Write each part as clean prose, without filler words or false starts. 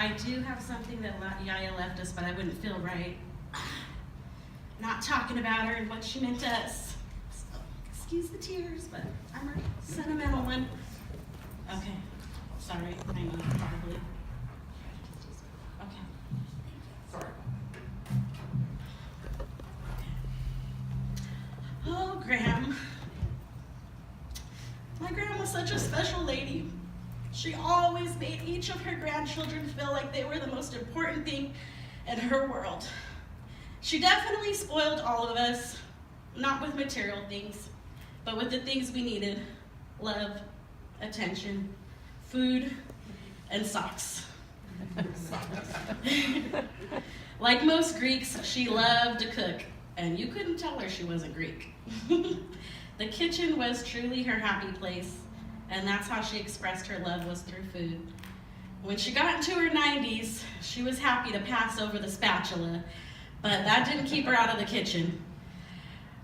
I do have something that Yaya left us, but I wouldn't feel right not talking about her and what she meant to us. So, excuse the tears, but I'm a sentimental one. Okay, sorry, I know probably. Okay. Sorry. Oh, Graham. My Graham was such a special lady. She always made each of her grandchildren feel like they were the most important thing in her world. She definitely spoiled all of us, not with material things, but with the things we needed: love, attention, food, and socks. Like most Greeks, she loved to cook, and you couldn't tell her she wasn't Greek. The kitchen was truly her happy place, and that's how she expressed her love, was through food. When she got into her 90s, she was happy to pass over the spatula, but that didn't keep her out of the kitchen.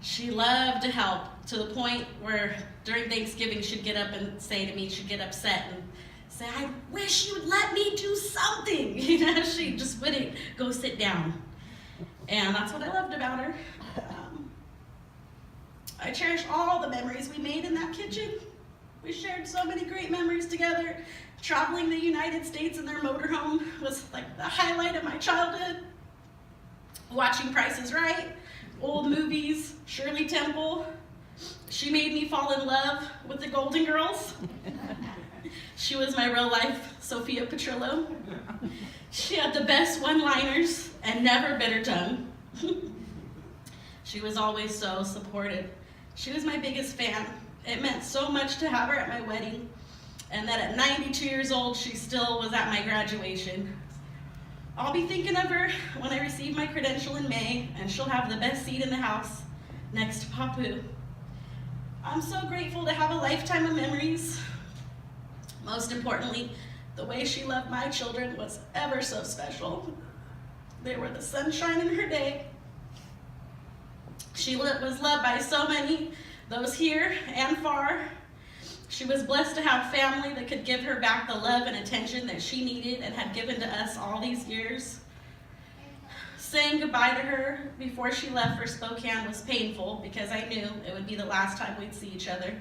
She loved to help, to the point where during Thanksgiving she'd get up and say to me, she'd get upset and say, "I wish you'd let me do something." You know, she just wouldn't go sit down. And that's what I loved about her. I cherish all the memories we made in that kitchen. We shared so many great memories together. Traveling the United States in their motorhome was like the highlight of my childhood. Watching Price is Right, old movies, Shirley Temple. She made me fall in love with the Golden Girls. She was my real life Sophia Petrillo. She had the best one-liners and never bit her tongue. She was always so supportive. She was my biggest fan. It meant so much to have her at my wedding, and that at 92 years old, she still was at my graduation. I'll be thinking of her when I receive my credential in May, and she'll have the best seat in the house next to Papu. I'm so grateful to have a lifetime of memories. Most importantly, the way she loved my children was ever so special. They were the sunshine in her day. She was loved by so many, those here and far. She was blessed to have family that could give her back the love and attention that she needed and had given to us all these years. Saying goodbye to her before she left for Spokane was painful, because I knew it would be the last time we'd see each other.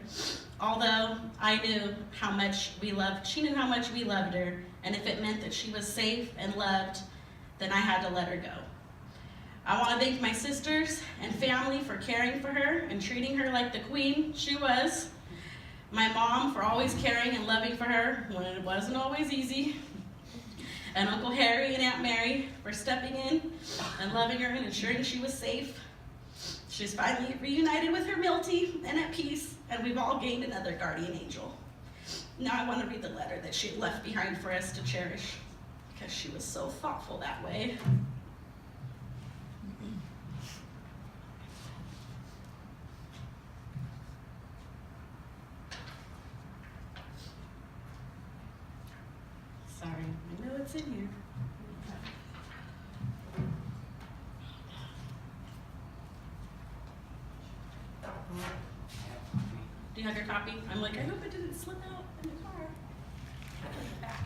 Although I knew how much she knew how much we loved her, and if it meant that she was safe and loved, then I had to let her go. I want to thank my sisters and family for caring for her and treating her like the queen she was. My mom for always caring and loving for her when it wasn't always easy. And Uncle Harry and Aunt Mary for stepping in and loving her and ensuring she was safe. She's finally reunited with her Milty and at peace, and we've all gained another guardian angel. Now I want to read the letter that she left behind for us to cherish, because she was so thoughtful that way. Sorry, I know it's in here. Do you have your copy? I'm like, I hope it didn't slip out in the car. In the back.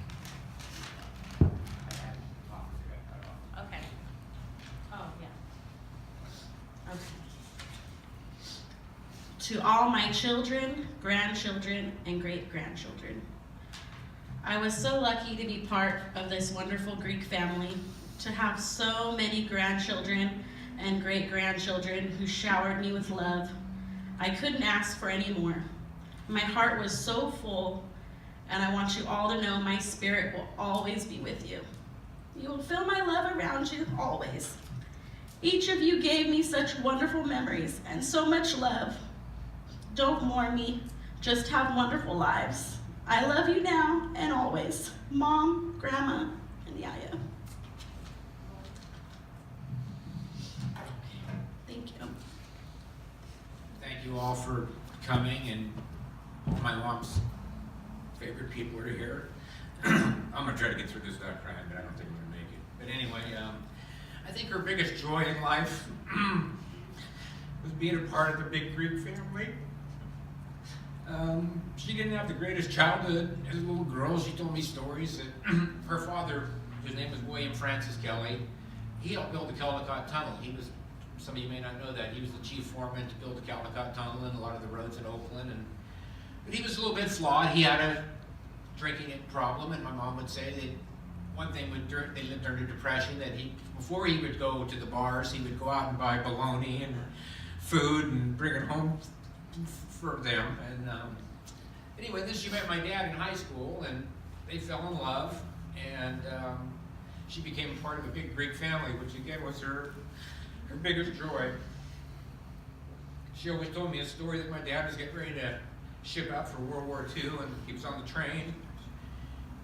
Okay. Oh, yeah. Okay. To all my children, grandchildren, and great-grandchildren. I was so lucky to be part of this wonderful Greek family, to have so many grandchildren and great-grandchildren who showered me with love. I couldn't ask for any more. My heart was so full, and I want you all to know my spirit will always be with you. You will feel my love around you always. Each of you gave me such wonderful memories and so much love. Don't mourn me, just have wonderful lives. I love you now and always. Mom, Grandma, and Yaya. Thank you. Thank you all for coming, and all my mom's favorite people are here. I'm gonna try to get through this without crying, but I don't think I'm gonna make it. But anyway, I think her biggest joy in life was being a part of the big Greek family. She didn't have the greatest childhood as a little girl. She told me stories that her father His name was William Francis Kelly. He helped build the Caldecott Tunnel. Some of you may not know that, he was the chief foreman to build the Caldecott Tunnel and a lot of the roads in Oakland. But he was a little bit flawed. He had a drinking problem, and my mom would say that one thing, they lived under depression, that before he would go to the bars, he would go out and buy bologna and food and bring it home for them. And anyway, then she met my dad in high school, and they fell in love, and she became part of a big Greek family, which again was her biggest joy. She always told me a story that my dad was getting ready to ship out for World War II, and he was on the train,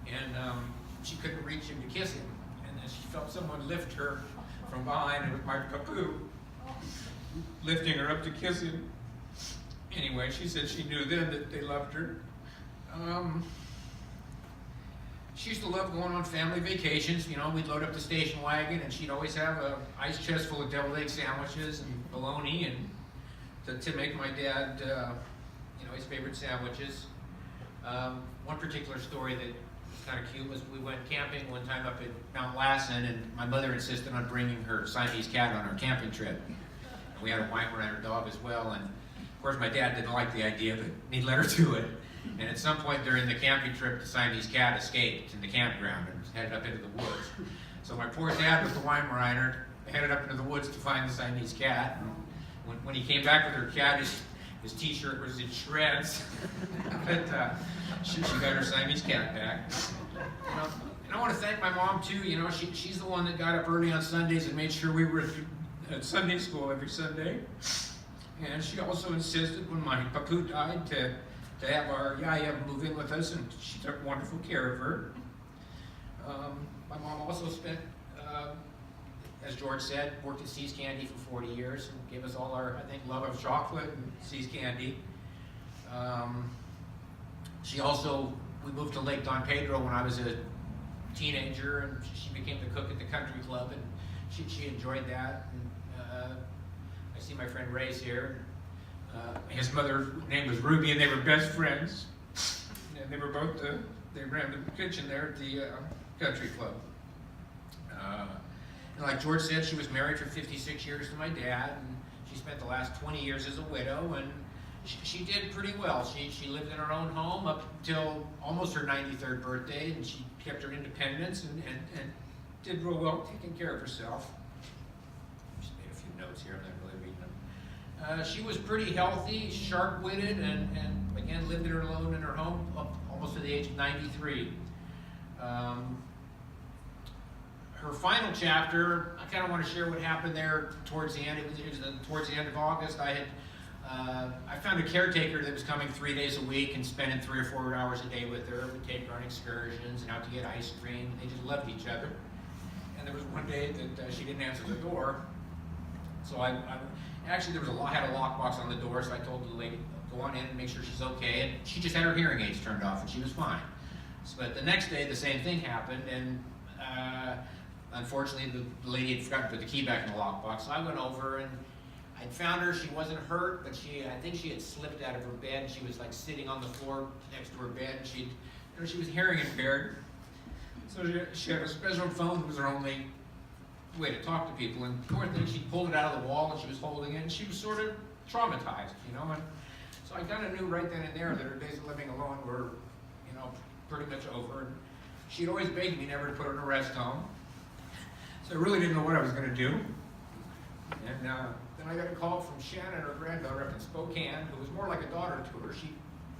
and she couldn't reach him to kiss him, and then she felt someone lift her from behind, and it was my papoo lifting her up to kiss him. Anyway, she said she knew then that they loved her. She used to love going on family vacations. You know, we'd load up the station wagon, and she'd always have an ice chest full of deviled egg sandwiches and bologna, and to make my dad, his favorite sandwiches. One particular story that was kind of cute was we went camping one time up at Mount Lassen, and my mother insisted on bringing her Siamese cat on our camping trip. And we had a Weimaraner dog as well, and of course my dad didn't like the idea, but he let her do it. And at some point during the camping trip, the Siamese cat escaped in the campground and headed up into the woods. So my poor dad with the Weimaraner headed up into the woods to find the Siamese cat. And when he came back with her cat, his t-shirt was in shreds. But she got her Siamese cat back. And I want to thank my mom too. You know, she's the one that got up early on Sundays and made sure we were at Sunday school every Sunday. And she also insisted when my papoo died to have our Yaya move in with us, and she took wonderful care of her. My mom also spent, as George said, worked at See's Candy for 40 years and gave us all our, I think, love of chocolate and See's Candy. We moved to Lake Don Pedro when I was a teenager, and she became the cook at the country club, and she enjoyed that. And, I see my friend Ray's here. His mother's name was Ruby, and they were best friends. And they were both, they ran the kitchen there at the country club. And like George said, she was married for 56 years to my dad, and she spent the last 20 years as a widow, and she did pretty well. She lived in her own home up until almost her 93rd birthday, and she kept her independence and did real well taking care of herself. Just made a few notes here, I'm not really reading them. She was pretty healthy, sharp-witted, and again lived alone in her home up almost to the age of 93. Her final chapter, I kind of want to share what happened there towards the end. It was towards the end of August. I found a caretaker that was coming 3 days a week and spending 3 or 4 hours a day with her. We'd take her on excursions and out to get ice cream. They just loved each other. And there was one day that she didn't answer the door. So actually there was had a lockbox on the door, so I told the lady, go on in and make sure she's okay. And she just had her hearing aids turned off, and she was fine. But the next day, the same thing happened, and unfortunately, the lady had forgotten to put the key back in the lockbox. So I went over, and I found her. She wasn't hurt, but I think she had slipped out of her bed, and she was like sitting on the floor next to her bed, and she was hearing impaired. So she had a special phone that was her only way to talk to people, and poor thing, she pulled it out of the wall, and she was holding it, and she was sort of traumatized, and so I kind of knew right then and there that her days of living alone were, pretty much over. And she'd always begged me never to put her in a rest home, so I really didn't know what I was going to do. And then I got a call from Shannon, her granddaughter up in Spokane, who was more like a daughter to her. She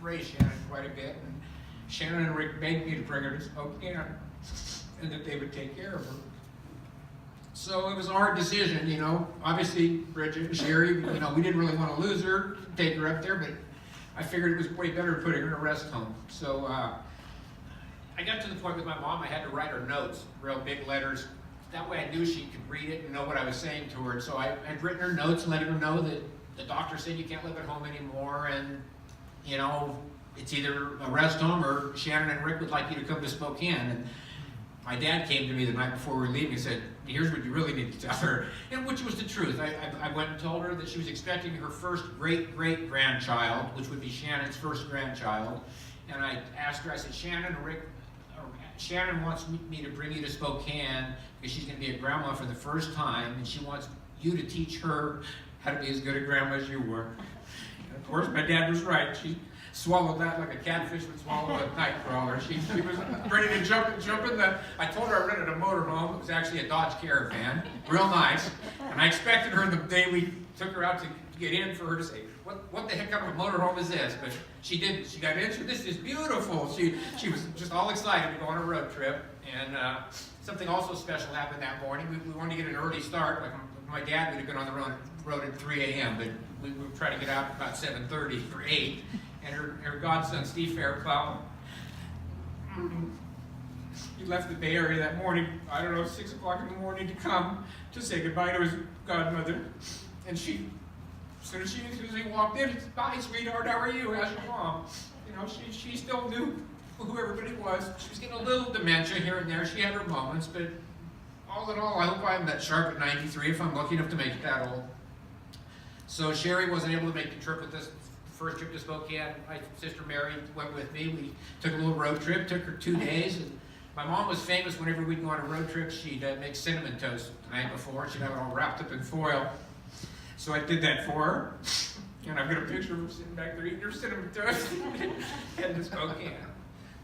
raised Shannon quite a bit, and Shannon and Rick begged me to bring her to Spokane, and that they would take care of her. So it was a hard decision, Obviously, Bridget and Sherry, we didn't really want to lose her, take her up there, but I figured it was way better putting her in a rest home. So I got to the point with my mom, I had to write her notes, real big letters. That way I knew she could read it and know what I was saying to her. And so I had written her notes, letting her know that the doctor said you can't live at home anymore, and, it's either a rest home or Shannon and Rick would like you to come to Spokane. And my dad came to me the night before we were leaving and said, here's what you really need to tell her, and which was the truth. I went and told her that she was expecting her first great-great-grandchild, which would be Shannon's first grandchild. And I asked her, I said, Shannon and Rick Shannon wants me to bring you to Spokane because she's going to be a grandma for the first time, and she wants you to teach her how to be as good a grandma as you were. And of course, my dad was right. She swallowed that like a catfish would swallow a night crawler. She was ready to jump in the. I told her I rented a motorhome. It was actually a Dodge Caravan, real nice. And I expected her the day we took her out to get in for her to say, what the heck kind of a motorhome is this? But she didn't. She got into this is beautiful. She was just all excited to go on a road trip. And something also special happened that morning. We wanted to get an early start. Like my dad would have been on the road at 3 a.m., but we would try to get out about 7:30 for 8. And her godson, Steve Fairclough, he left the Bay Area that morning, I don't know, 6 o'clock in the morning to come to say goodbye to his godmother. And as soon as he walked in, he said, "Bye, sweetheart, how are you? How's your mom?" You know, she still knew who everybody was. She was getting a little dementia here and there. She had her moments, but all in all, I hope I'm that sharp at 93 if I'm lucky enough to make it that old. So Sherry wasn't able to make the trip with us. First trip to Spokane, my sister Mary went with me. We took a little road trip, took her 2 days. And my mom was famous whenever we'd go on a road trip, she'd make cinnamon toast the night before. She'd have it all wrapped up in foil. So I did that for her. And I've got a picture of her sitting back there eating her cinnamon toast heading to Spokane.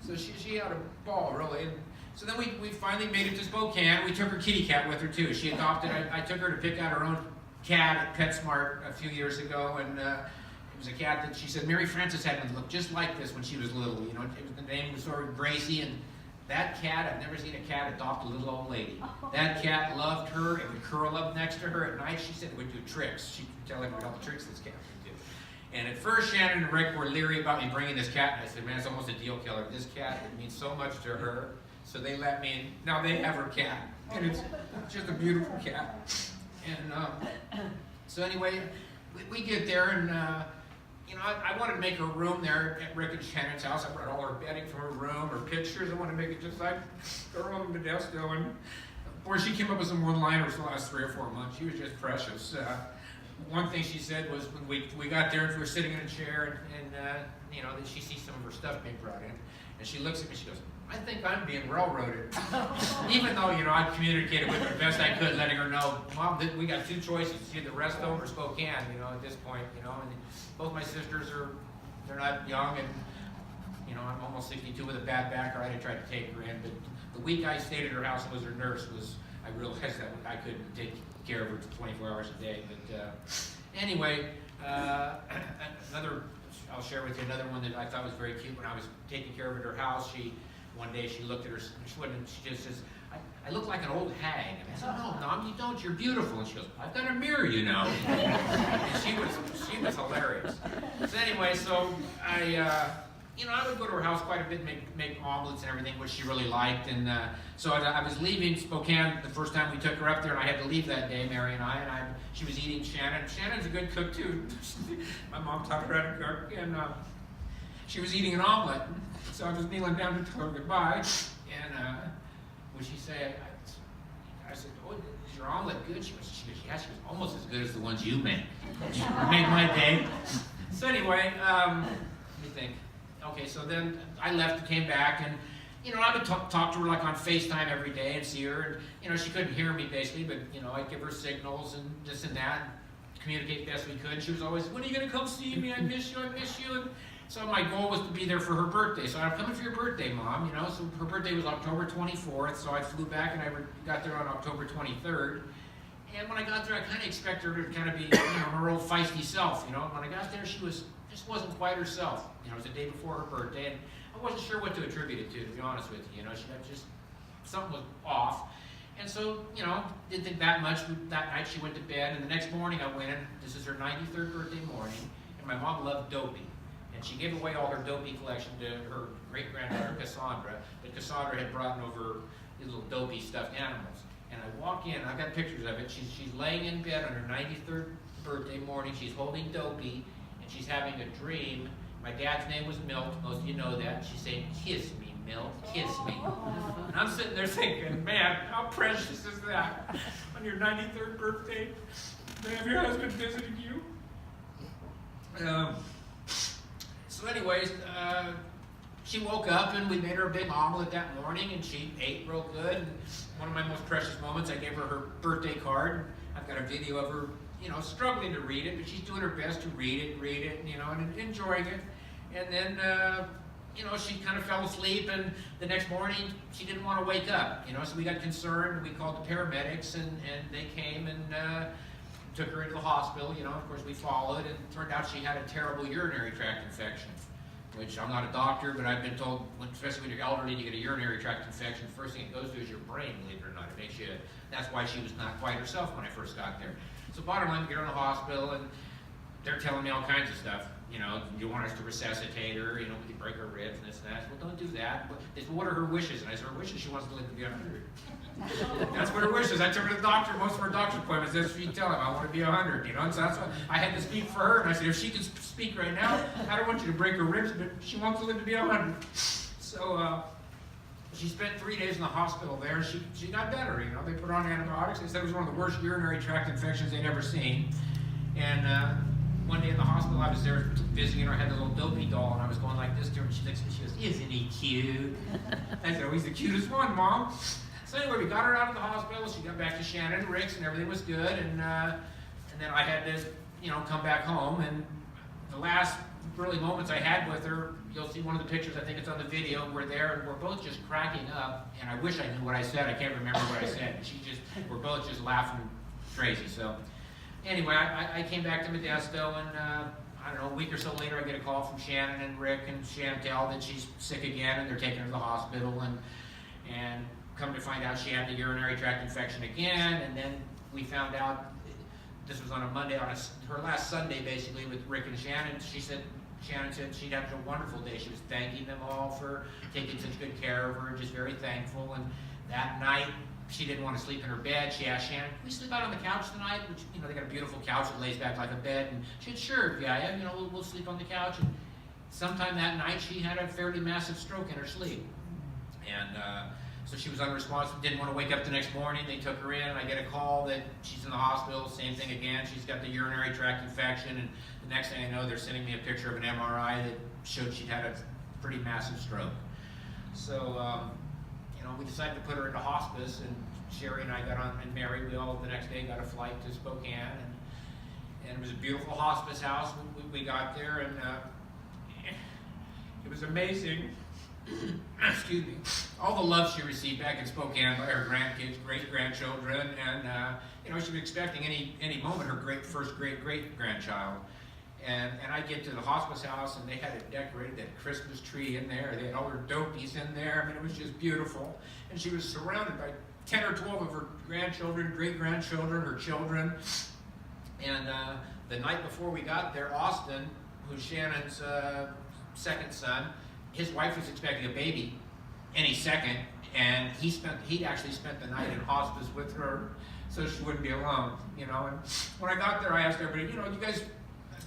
So she had a ball, really. And so then we finally made it to Spokane. We took her kitty cat with her, too. She adopted, I took her to pick out her own cat at PetSmart a few years ago. And it was a cat that she said Mary Frances had one that looked just like this when she was little. You know, the name was sort of Gracie, and that cat, I've never seen a cat adopt a little old lady. That cat loved her. It would curl up next to her at night. She said it would do tricks. She could tell everybody all the tricks this cat would do. And at first, Shannon and Rick were leery about me bringing this cat. And I said, man, it's almost a deal killer. This cat, it means so much to her. So they let me in. Now they have her cat. And it's just a beautiful cat. And so anyway, we get there, and you know, I wanted to make her room there at Rick and Shannon's house. I brought all her bedding from her room, her pictures. I wanted to make it just like her room to death still. And boy, she came up with some one-liners the last 3 or 4 months. She was just precious. One thing she said was when we got there and we were sitting in a chair, and you know, she sees some of her stuff being brought in, and she looks at me. She goes, "I think I'm being railroaded." Even though, you know, I communicated with her the best I could, letting her know, "Mom, we got 2 choices: either Rest Home or Spokane." You know, at this point, you know, and both my sisters they're not young, and you know, I'm almost 62 with a bad back. Right, I tried to take her in, but the week I stayed at her house and was her nurse I realized that I couldn't take care of her 24 hours a day. But anyway, I'll share with you another one that I thought was very cute. When I was taking care of her at her house, one day she looked at her, she just says, I look like an old hag. And I said, "No, Mom, you don't. You're beautiful." And she goes, "I've got a mirror, you know." And she was hilarious. So anyway, so I would go to her house quite a bit, make omelets and everything, which she really liked. And so I was leaving Spokane the first time we took her up there, and I had to leave that day, Mary and I. She was eating Shannon. Shannon's a good cook too. My mom taught her how to cook, and she was eating an omelet. So I was kneeling down to tell her goodbye, and when she said, I said, "Oh, is your omelet good?" She goes, "Yeah." She was almost as good as the ones you make. She made my day. So anyway, let me think. Okay, so then I left and came back, and you know, I would talk to her like on FaceTime every day and see her, and you know, she couldn't hear me basically, but you know, I'd give her signals and this and that, and communicate best we could. And she was always, "When are you gonna come see me? I miss you, I miss you." And so my goal was to be there for her birthday. So I'm coming for your birthday, Mom, you know. So her birthday was October 24th, so I flew back and I got there on October 23rd. And when I got there, I kind of expected her to kind of be, you know, her old feisty self, you know. When I got there, she just wasn't quite herself. You know, it was the day before her birthday, and I wasn't sure what to attribute it to be honest with you. You know, she had just, something was off. And so, you know, didn't think that much. That night she went to bed, and the next morning I went in. This is her 93rd birthday morning, and my mom loved Dopey. And she gave away all her Dopey collection to her great-granddaughter, Cassandra. But Cassandra had brought over these little Dopey stuffed animals. And I walk in, I've got pictures of it. She's laying in bed on her 93rd birthday morning. She's holding Dopey, and she's having a dream. My dad's name was Milt. Most of you know that. She's saying, "Kiss me, Milt, kiss me." And I'm sitting there thinking, man, how precious is that? On your 93rd birthday, to have your husband visiting you. So anyways, she woke up and we made her a big omelet that morning and she ate real good. And one of my most precious moments, I gave her birthday card. I've got a video of her, struggling to read it, but she's doing her best to read it, and enjoying it. And then, she kind of fell asleep, and the next morning she didn't want to wake up, so we got concerned. We called the paramedics, and they came and took her into the hospital. Of course we followed, and it turned out she had a terrible urinary tract infection, which I'm not a doctor, but I've been told, especially when you're elderly, you get a urinary tract infection, the first thing it goes to is your brain, believe it or not. It makes you, that's why she was not quite herself when I first got there. So bottom line, we get her in the hospital, and they're telling me all kinds of stuff. You want us to resuscitate her, we can break her ribs and this and that. Well, don't do that. But they said, what are her wishes? And I said, her wishes, she wants to live to be 100. That's what her wishes. I took her to the doctor, most of her doctor's appointments, that's what you tell him, I want to be 100, and so that's what I had to speak for her. And I said, if she can speak right now, I don't want you to break her ribs, but she wants to live to be 100. So she spent 3 days in the hospital there, and she got better, They put her on antibiotics. They said it was one of the worst urinary tract infections they'd ever seen. And one day in the hospital, I was there visiting her. I had the little dopey doll, and I was going like this to her, and she looks at me, she goes, isn't he cute? I said, oh, he's the cutest one, Mom. So anyway, we got her out of the hospital. She got back to Shannon and Rick's, and everything was good. And then I had to, come back home. And the last really moments I had with her, you'll see one of the pictures, I think it's on the video, we're there, and we're both just cracking up. And I wish I knew what I said. I can't remember what I said. We're both just laughing crazy. So anyway, I came back to Modesto, and I don't know, a week or so later, I get a call from Shannon and Rick and Chantel that she's sick again, and they're taking her to the hospital, and come to find out she had the urinary tract infection again. And then we found out, this was on a Monday, on her last Sunday basically with Rick and Shannon. Shannon said she'd had a wonderful day. She was thanking them all for taking such good care of her, and just very thankful. And that night, she didn't want to sleep in her bed. She asked Shannon, can we sleep out on the couch tonight? Which, they got a beautiful couch that lays back like a bed. And she said, sure, yeah, we'll sleep on the couch. And sometime that night, she had a fairly massive stroke in her sleep. And so she was unresponsive, didn't want to wake up the next morning. They took her in, and I get a call that she's in the hospital, same thing again. She's got the urinary tract infection, and the next thing I know, they're sending me a picture of an MRI that showed she'd had a pretty massive stroke. So, we decided to put her into hospice, and Sherry and I got on, and Mary, we all the next day got a flight to Spokane, and it was a beautiful hospice house. We got there, and it was amazing. Excuse me. All the love she received back in Spokane by her grandkids, great-grandchildren, and she was expecting any moment her first great-grandchild. And I get to the hospice house, and they had it decorated, that Christmas tree in there. They had all her dopies in there. It was just beautiful. And she was surrounded by 10 or 12 of her grandchildren, great-grandchildren, her children. And the night before we got there, Austin, who's Shannon's second son, his wife was expecting a baby any second, and he'd actually spent the night in hospice with her so she wouldn't be alone, And when I got there, I asked everybody, you guys,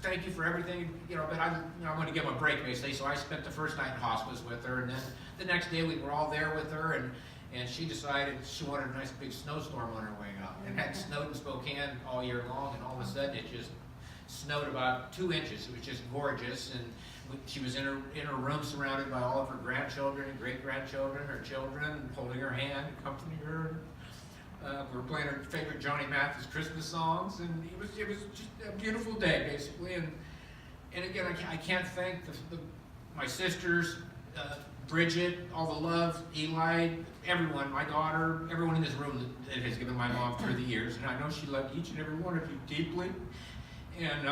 thank you for everything, but I'm going to give them a break, basically. So I spent the first night in hospice with her, and then the next day we were all there with her, and she decided she wanted a nice big snowstorm on her way out. It had snowed in Spokane all year long, and all of a sudden it just snowed about 2 inches. It was just gorgeous, and she was in her room surrounded by all of her grandchildren and great-grandchildren, her children, and holding her hand, comforting her. We were playing her favorite Johnny Mathis Christmas songs, and it was just a beautiful day, basically. And again, I can't thank my sisters, Bridget, all the love, Eli, everyone, my daughter, everyone in this room that has given my mom through the years. And I know she loved each and every one of you deeply. And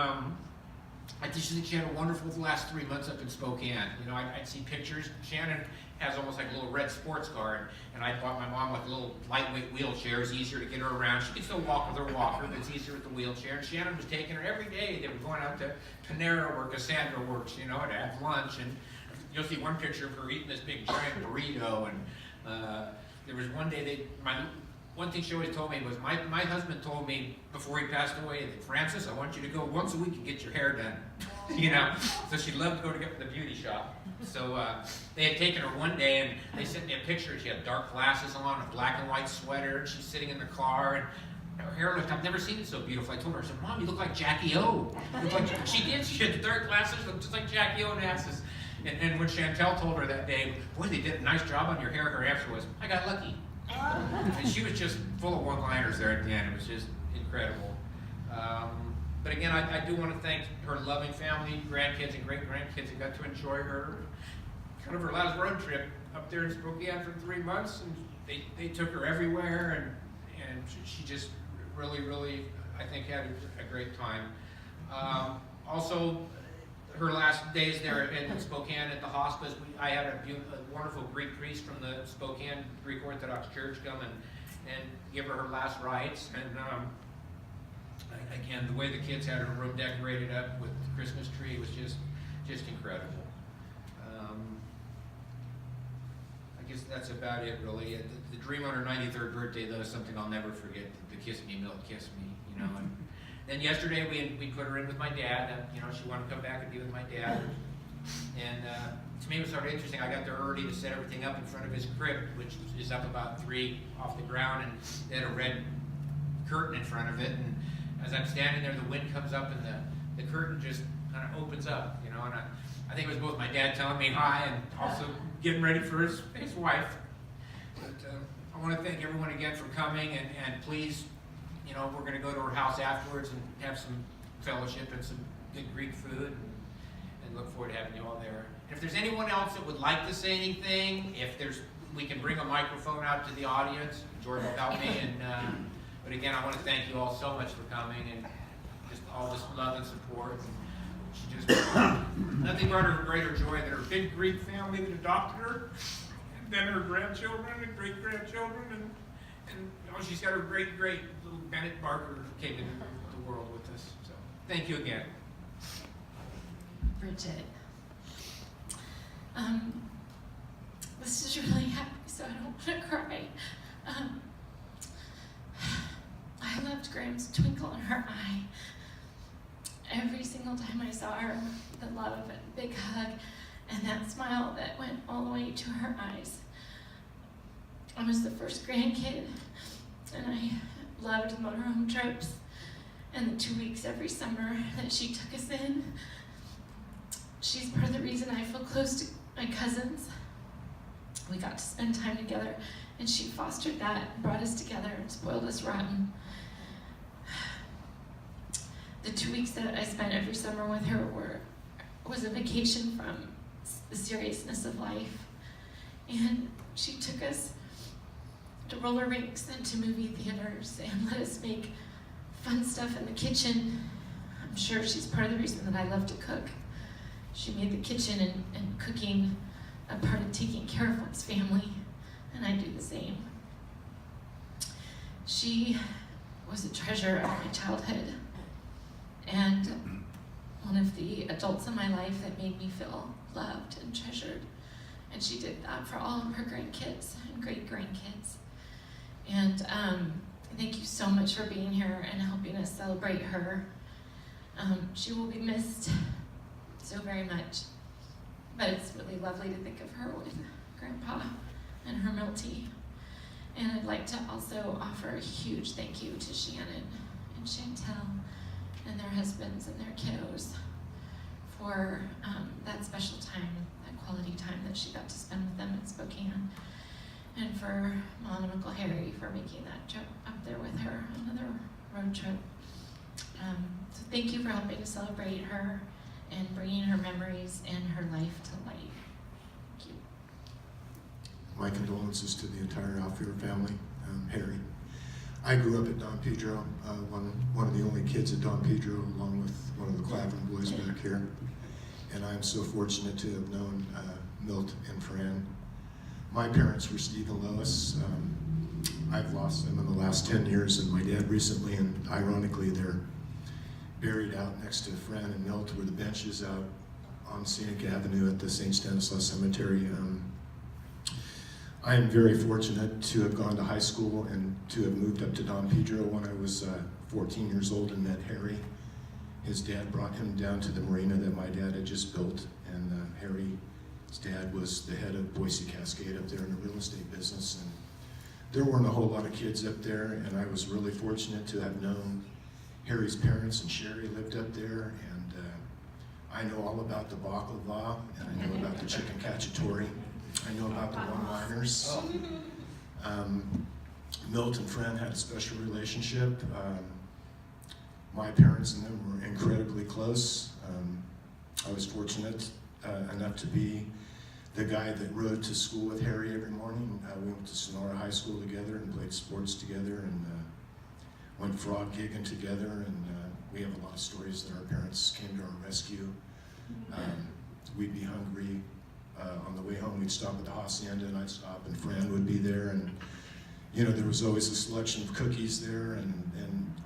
I just think she had a wonderful last 3 months up in Spokane. I'd see pictures. Shannon has almost like a little red sports car, and I bought my mom like a little lightweight wheelchair. It's easier to get her around. She can still walk with her walker, but it's easier with the wheelchair. And Shannon was taking her every day. They were going out to Panera where Cassandra works, to have lunch. And you'll see one picture of her eating this big giant burrito. And there was one day one thing she always told me was, my husband told me before he passed away that, Francis, I want you to go once a week and get your hair done. So she loved to go to the beauty shop. So they had taken her one day, and they sent me a picture. She had dark glasses on, a black and white sweater, and she's sitting in the car, and her hair looked, I've never seen it so beautiful. I told her, I said, Mom, you look like Jackie O. She did. She had the dark glasses, looked just like Jackie O. Onassis. And when Chantel told her that day, boy, they did a nice job on your hair, her answer was, I got lucky. And she was just full of one-liners there at the end. It was just incredible. But again, I do want to thank her loving family, grandkids and great-grandkids that got to enjoy her, kind of her last road trip up there in Spokane for 3 months, and they took her everywhere, and she just really, I think, had a great time. Also, her last days there in Spokane at the hospice, I had a wonderful Greek priest from the Spokane Greek Orthodox Church come and give her last rites. And again, the way the kids had her room decorated up with the Christmas tree was just incredible. I guess that's about it, really. The dream on her 93rd birthday, though, is something I'll never forget. The kiss me, Milt, kiss me, you know. And then yesterday we put her in with my dad. You know, she wanted to come back and be with my dad. And to me, it was sort of interesting. I got there early to set everything up in front of his crib, which is up about 3 off the ground, and they had a red curtain in front of it. And as I'm standing there, the wind comes up and the curtain just kind of opens up, you know. And I think it was both my dad telling me hi and also getting ready for his wife. But I want to thank everyone again for coming, and please, you know, we're going to go to her house afterwards and have some fellowship and some good Greek food, and look forward to having you all there. And if there's anyone else that would like to say anything, we can bring a microphone out to the audience. Jordan will help me. But again, I want to thank you all so much for coming and just all this love and support. She just nothing brought her greater joy than her big Greek family that adopted her, and then her grandchildren and great grandchildren, and you know, she's got her great little Bennett Barker who came into the world with us. So thank you again. Bridget. This is really happy, so I don't want to cry. I loved Graham's twinkle in her eye. Every single time I saw her, the love and big hug and that smile that went all the way to her eyes. I was the first grandkid, and I loved the motorhome trips and the 2 weeks every summer that she took us in. She's part of the reason I feel close to my cousins. We got to spend time together, and she fostered that, brought us together, and spoiled us rotten. The 2 weeks that I spent every summer with her was a vacation from the seriousness of life. And she took us to roller rinks and to movie theaters and let us make fun stuff in the kitchen. I'm sure she's part of the reason that I love to cook. She made the kitchen and cooking a part of taking care of one's family, and I do the same. She was a treasure of my childhood, and one of the adults in my life that made me feel loved and treasured. And she did that for all of her grandkids and great-grandkids. And thank you so much for being here and helping us celebrate her. She will be missed so very much, but it's really lovely to think of her with Grandpa and her Milty. And I'd like to also offer a huge thank you to Shannon and Chantel and their husbands and their kiddos for that special time, that quality time that she got to spend with them in Spokane. And for Mom and Uncle Harry for making that trip up there with her, another road trip. So thank you for helping to celebrate her and bringing her memories and her life to life. Thank you. My condolences to the entire Alfier family. Harry. I grew up at Don Pedro, one of the only kids at Don Pedro, along with one of the Clavin boys back here. And I'm so fortunate to have known Milt and Fran. My parents were Steve and Lois. I've lost them in the last 10 years, and my dad recently, and ironically, they're buried out next to Fran and Milt, where the bench is out on Scenic Avenue at the St. Stanislaus Cemetery. I am very fortunate to have gone to high school and to have moved up to Don Pedro when I was 14 years old and met Harry. His dad brought him down to the marina that my dad had just built, and Harry's dad was the head of Boise Cascade up there in the real estate business. And there weren't a whole lot of kids up there, and I was really fortunate to have known Harry's parents, and Sherry lived up there, and I know all about the baklava, and I know about the chicken cacciatore. I know about the one-liners. Milt and Fran had a special relationship. My parents and them were incredibly close. I was fortunate enough to be the guy that rode to school with Harry every morning. We went to Sonora High School together and played sports together and went frog gigging together. And we have a lot of stories that our parents came to our rescue. We'd be hungry. On the way home, we'd stop at the Hacienda and I'd stop and Fran would be there. And you know, there was always a selection of cookies there and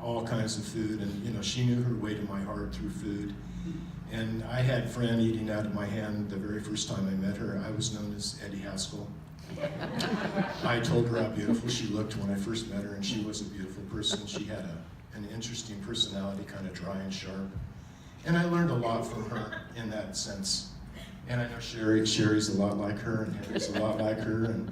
all kinds of food. And you know, she knew her way to my heart through food. And I had Fran eating out of my hand the very first time I met her. I was known as Eddie Haskell. I told her how beautiful she looked when I first met her, and she was a beautiful person. She had an interesting personality, kind of dry and sharp. And I learned a lot from her in that sense. And I know Sherry's a lot like her, and Harry's a lot like her, and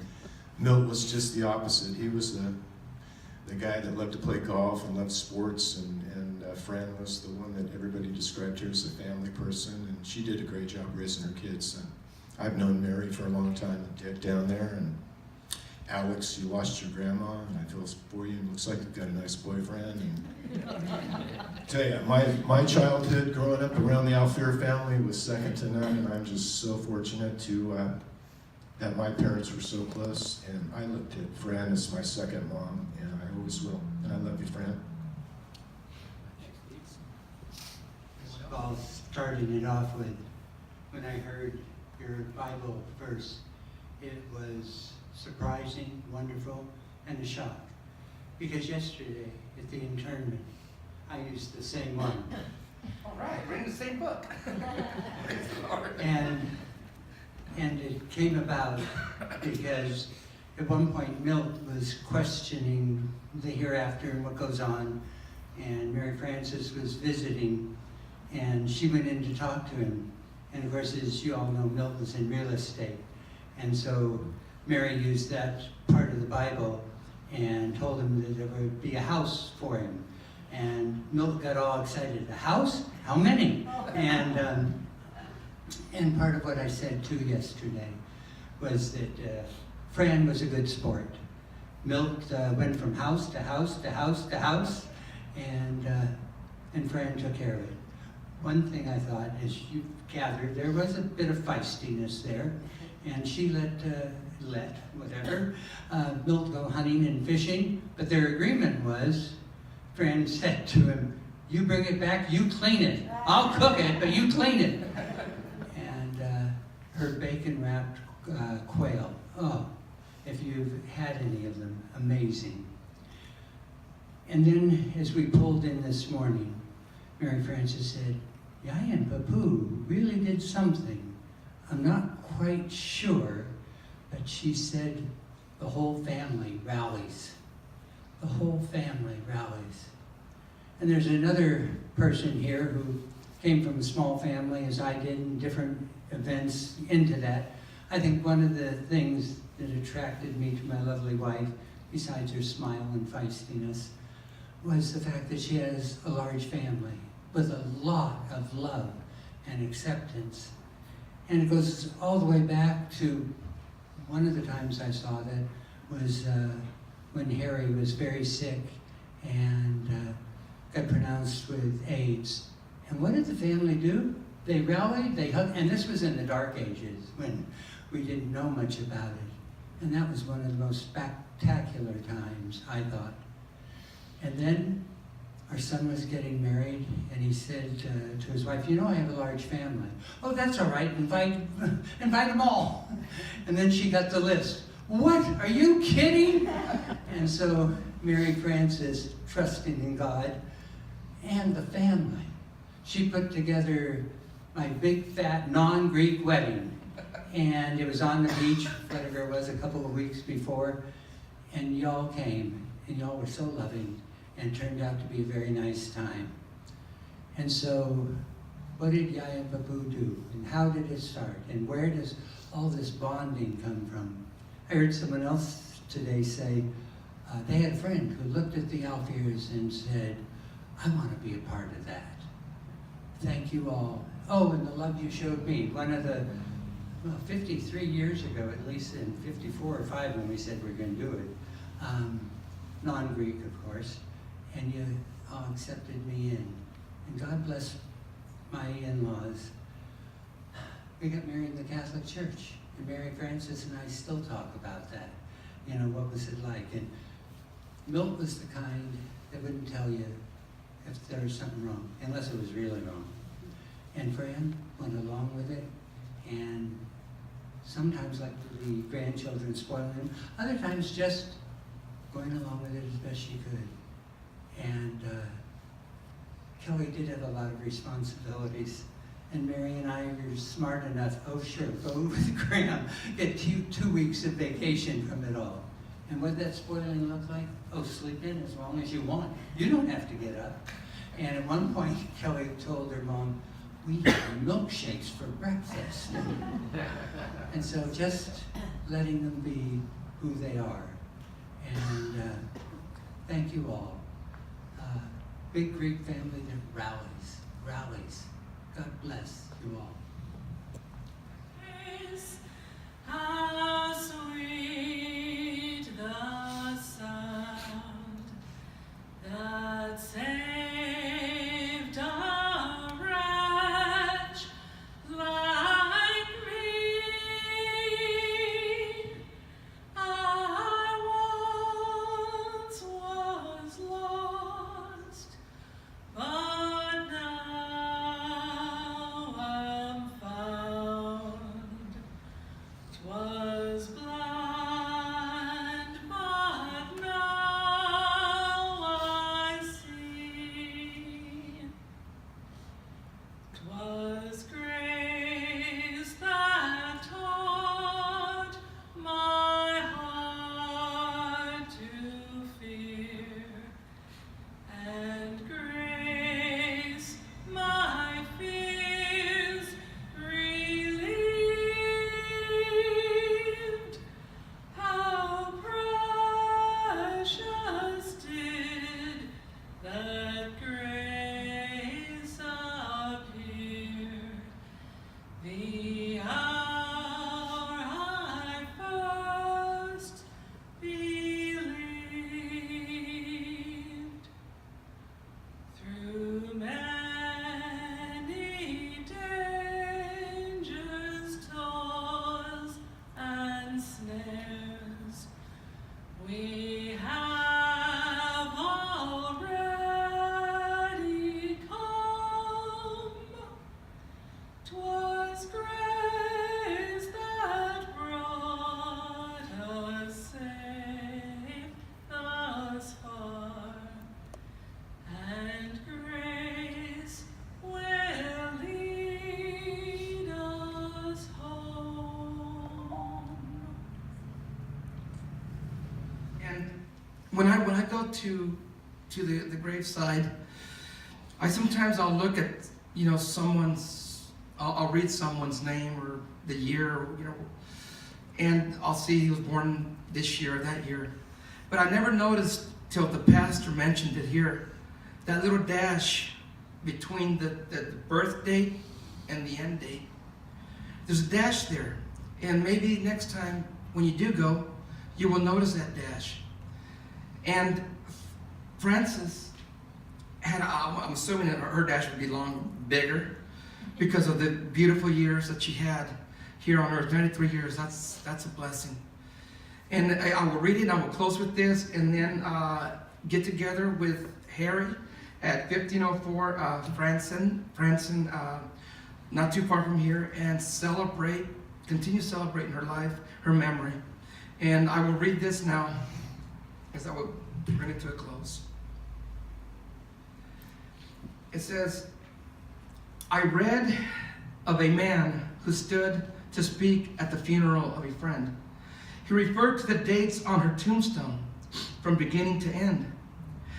Milt was just the opposite. He was the guy that loved to play golf and loved sports, and Fran was the one that everybody described her as a family person, and she did a great job raising her kids. I've known Mary for a long time, and Dick down there, and Alex, you lost your grandma, and I feel for you, and looks like you've got a nice boyfriend. And tell you, my childhood growing up around the Alfier family was second to none, and I'm just so fortunate to that my parents were so close, and I looked at Fran as my second mom, and I always will. And I love you, Fran. Well, starting it off with, when I heard your Bible verse, it was surprising, wonderful, and a shock. Because yesterday, at the internment, I used the same one. All right, we're in the same book. And it came about because at one point Milt was questioning the hereafter and what goes on, and Mary Frances was visiting, and she went in to talk to him. And of course, as you all know, Milt was in real estate. And so Mary used that part of the Bible and told him that there would be a house for him. And Milt got all excited. A house? How many? And part of what I said too yesterday was that Fran was a good sport. Milt went from house to house to house to house, and Fran took care of it. One thing I thought, as you gathered, there was a bit of feistiness there, and she let Milt go hunting and fishing, but their agreement was, Fran said to him, you bring it back, you clean it. I'll cook it, but you clean it. And her bacon-wrapped quail, oh, if you've had any of them, amazing. And then as we pulled in this morning, Mary Frances said, Yaya and Papu really did something. I'm not quite sure, but she said the whole family rallies. The whole family rallies. And there's another person here who came from a small family, as I did, in different events into that. I think one of the things that attracted me to my lovely wife, besides her smile and feistiness, was the fact that she has a large family with a lot of love and acceptance. And it goes all the way back to one of the times I saw that was when Harry was very sick and got pronounced with AIDS. And what did the family do? They rallied, they hugged, and this was in the dark ages when we didn't know much about it. And that was one of the most spectacular times, I thought. And then our son was getting married, and he said to his wife, you know, I have a large family. Oh, that's all right, invite them all. And then she got the list. What, are you kidding? And so Mary Frances, trusting in God and the family, she put together my big, fat, non-Greek wedding. And it was on the beach, whatever it was, a couple of weeks before. And y'all came, and y'all were so loving, and turned out to be a very nice time. And so, what did Yaya and Papu do? And how did it start? And where does all this bonding come from? I heard someone else today say, they had a friend who looked at the Alfiers and said, I want to be a part of that. thank you all. Oh, and the love you showed me. One of the, 53 years ago, at least in 54 or 5 when we said we're going to do it, non-Greek, of course, and you all accepted me in. And God bless my in-laws. We got married in the Catholic Church, and Mary Frances and I still talk about that. You know, what was it like? And Milt was the kind that wouldn't tell you if there was something wrong, unless it was really wrong. And Fran went along with it, and sometimes like the grandchildren spoiling him, other times just going along with it as best she could. And Kelly did have a lot of responsibilities, and Mary and I were smart enough, oh sure, go with Graham, get 2 weeks of vacation from it all. And what did that spoiling look like? Oh, sleep in as long as you want. You don't have to get up. And at one point, Kelly told her mom, we have milkshakes for breakfast. And so just letting them be who they are. And thank you all. Big Greek family that rallies. God bless you all. How sweet the sound that saved a wretch like me. I once was lost, but now I'm found. 'Twas blind, but now I see. 'Twas grace that taught my heart to fear, and grace my fears relieved. How precious did that grace appear, the hour I first believed. Through many dangers, toils, and snares, we have already come. 'Twas grace that brought us safe thus far, and grace will lead us home. And when I go to the graveside, I'll look at, you know, I'll read someone's name or the year, you know, and I'll see he was born this year or that year. But I never noticed till the pastor mentioned it here, that little dash between the birth date and the end date. There's a dash there, and maybe next time when you do go, you will notice that dash. And Frances had, I'm assuming that her dash would be bigger, because of the beautiful years that she had here on earth. 93 years, that's a blessing. And I will read it, and I will close with this, and then get together with Harry at 1504 Franson, not too far from here, and continue celebrating her life, her memory. And I will read this now, as I will bring it to a close. It says, I read of a man who stood to speak at the funeral of a friend. He referred to the dates on her tombstone from beginning to end.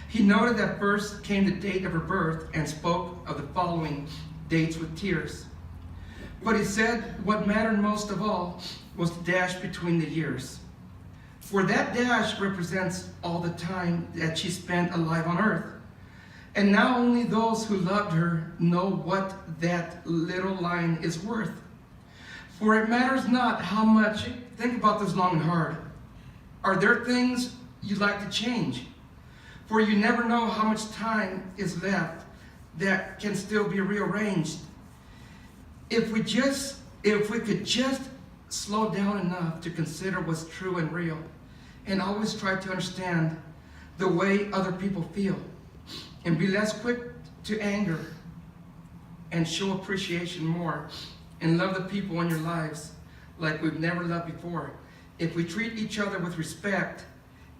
He noted that first came the date of her birth and spoke of the following dates with tears. But he said what mattered most of all was the dash between the years. For that dash represents all the time that she spent alive on earth. And now only those who loved her know what that little line is worth. For it matters not how much, think about this long and hard. Are there things you'd like to change? For you never know how much time is left that can still be rearranged. If we could just slow down enough to consider what's true and real, and always try to understand the way other people feel, and be less quick to anger, and show appreciation more, and love the people in your lives like we've never loved before. If we treat each other with respect,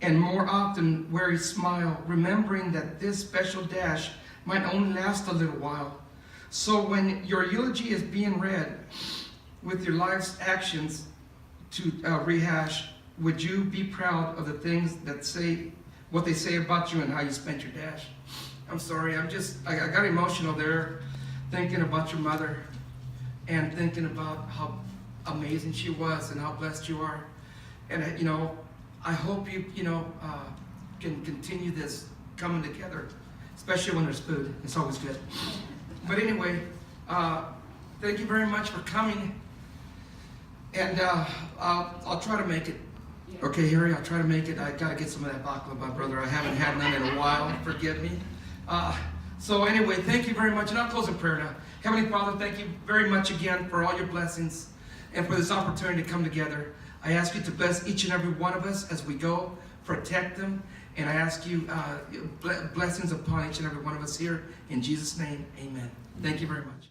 and more often wear a smile, remembering that this special dash might only last a little while. So when your eulogy is being read with your life's actions to rehash, would you be proud of the things that say, what they say about you and how you spent your dash? I'm sorry, I got emotional there thinking about your mother and thinking about how amazing she was and how blessed you are. And I hope you can continue this coming together, especially when there's food. It's always good. But anyway, thank you very much for coming. And I'll try to make it. Okay, Harry, I'll try to make it. I gotta get some of that baklava, brother. I haven't had none in a while. Forgive me. So anyway, thank you very much. And I'll close in prayer now. Heavenly Father, thank you very much again for all your blessings and for this opportunity to come together. I ask you to bless each and every one of us as we go, protect them, and I ask you blessings upon each and every one of us here. In Jesus' name, amen. Thank you very much.